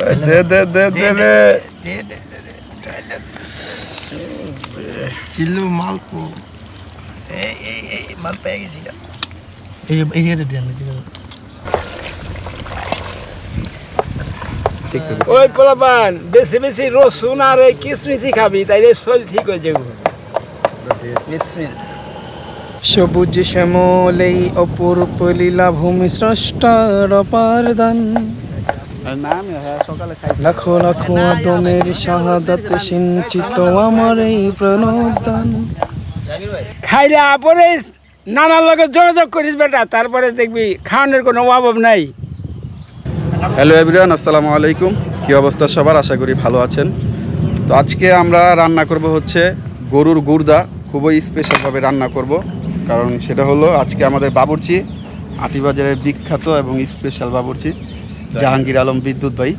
দে দে দে দে দে চিল্লু মাল কো এই মাল পেয়ে গেছি এই যে দেন ওই পোলাপান বেশি বেশি রসুন আর এই কিশমিশি খাবি তাইলে শরীর ঠিক হয়ে যাবে। বিসমিল্লাহ। সবুজ শ্যামলেই অপূর্ব লীলা ভূমি স্রষ্টার অপার দান লাখো লাখো আদমের শাহাদাত সিঞ্চিত আমার এই প্রণদান। খাইলে আপরে নানার লগে যোগাযোগ করিস বেটা, তারপরে দেখবি খাওয়ানোর কোনো অভাব নাই। হ্যালো এভরিওয়ান, আসসালামু আলাইকুম। কি অবস্থা সবার? আশা করি ভালো আছেন। তো আজকে আমরা রান্না করব হচ্ছে গরুর গুর্দা। খুবই স্পেশালভাবে রান্না করব, কারণ সেটা হলো আজকে আমাদের বাবুর্চি আটিবাজারের বিখ্যাত এবং স্পেশাল বাবুর্চি জাহাঙ্গীর আলম বিদ্যুৎ ভাই।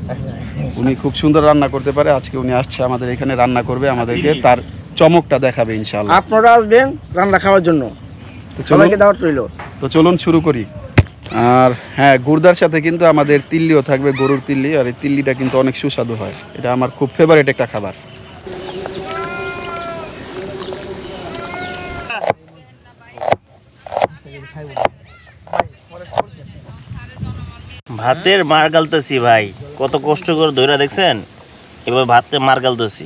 উনি খুব সুন্দর রান্না করতে পারে। আজকে উনি আসছে আমাদের এখানে, রান্না করবে, আমাদেরকে তার চমকটা দেখাবে ইনশাআল্লাহ। আপনারা আসবেন রান্না খাওয়ার জন্য, সবাইকে দাওয়াত রইল। তো চলুন শুরু করি। আর হ্যাঁ, গুর্দার সাথে কিন্তু আমাদের তিল্লিও থাকবে, গরুর তিল্লি। আর এই তিল্লিটা কিন্তু অনেক সুস্বাদু হয়, এটা আমার খুব ফেভারিট একটা খাবার। ভাতের মার গালতেছি ভাই, কত কষ্ট করে ধরে দেখছেন। এবার ভাতে মার গালতেছি,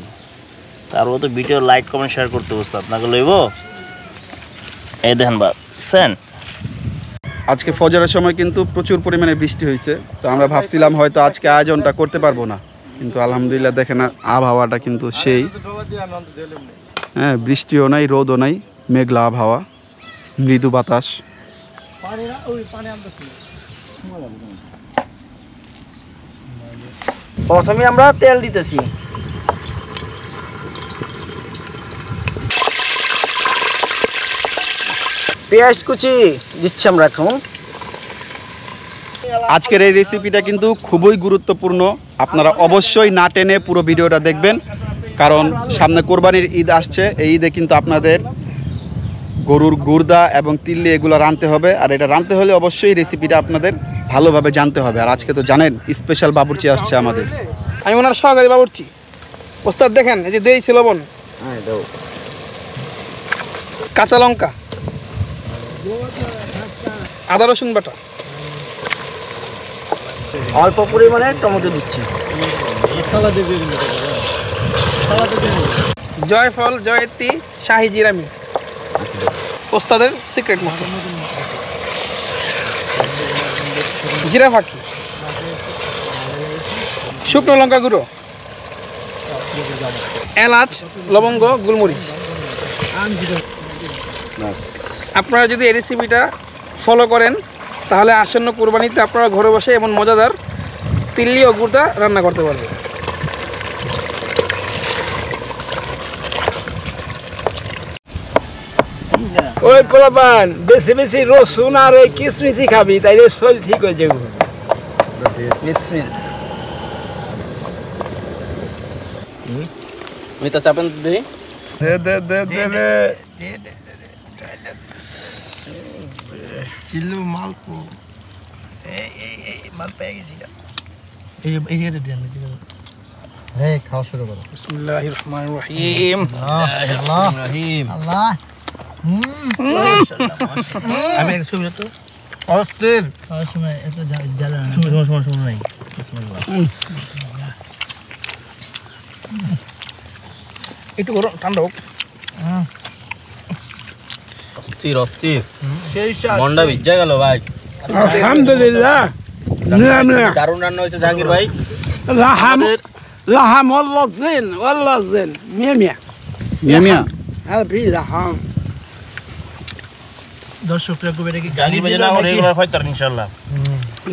তারপর তো ভিডিও লাইক কমেন্ট শেয়ার করতে বসতো আপনাকে লইব। এই দেখেন বুঝছেন, আজকে ফজরের সময় কিন্তু প্রচুর পরিমাণে বৃষ্টি হয়েছে। তো আমরা ভাবছিলাম হয়তো আজকে আয়োজনটা করতে পারবো না, কিন্তু আলহামদুলিল্লাহ দেখেন আবহাওয়াটা কিন্তু সেই। হ্যাঁ, বৃষ্টিও নাই, রোদও নাই, মেঘলা আবহাওয়া, মৃদু বাতাস। প্রথমে আমরা তেল দিতেছি। পেঁয়াজ কুচি দিচ্ছি আমরা এখন। আজকের এই রেসিপিটা কিন্তু খুবই গুরুত্বপূর্ণ। আপনারা অবশ্যই না টেনে পুরো ভিডিওটা দেখবেন, কারণ সামনে কোরবানির ঈদ আসছে। এই ঈদে কিন্তু আপনাদের গরুর গুর্দা এবং তিল্লি এগুলো রাঁধতে হবে। আর এটা রাঁধতে হলে অবশ্যই রেসিপিটা আপনাদের ভালোভাবে জানতে হবে। আর আজকে তো জানেন স্পেশাল বাবুর্চি আসছে আমাদের। আমি ওনার সহকারী বাবুর্চি। ওস্তাদ দেখেন, এই যে দিয়েছি লবণ, কাঁচা লঙ্কা, আদা রসুন বাটা, অল্প পরিমাণে টমেটো দিচ্ছি। জয়ফল, জয়তী, শাহি জিরা মিক্স, ওস্তাদের সিক্রেট মশলা, জিরা ফাঁকি, শুকনো লঙ্কা গুঁড়ো, এলাচ, লবঙ্গ, গোলমরিচ। আপনারা যদি এই রেসিপিটা ফলো করেন তাহলে আসন্ন কুরবানিতে আপনারা ঘরে বসে এমন মজাদার তিল্লি ও গুর্দা রান্না করতে পারবেন। ওই পোলাপান বেশি বেশি রসুন আর এই কিশমিশি খাবি তাইলে শরীর ঠিক হয়ে যাবে। বিসমিল্লাহ। মিতা চাপেন দিই। দে দে দে দে দে চিল্লু মাল কো এই মাল পেয়ে গেছি এই যে দেন খাওয়া শুরু করো। বিসমিল্লাহির রহমানির রহিম। আল্লাহ আমি এক ছবি তো অস্থির খাওয়ার সময় এত জ্বালা সময় নাই। একটু গরম ঠান্ডা হোক। অস্থির অস্থির, মন্ডা ভিজা গেল ভাই। আলহামদুলিল্লাহ। দারুণ রান্না হয়েছে জাহাঙ্গীর ভাই। লাহাম লাহাম ওয়াল্লাজিন মিয়া মিয়া মিয়া মিয়া। আর ভি লাহাম। দর্শকরা কবে রেখে জাহাঙ্গীর ভাই যেন রেগুলার হয় তার ইনশাআল্লাহ।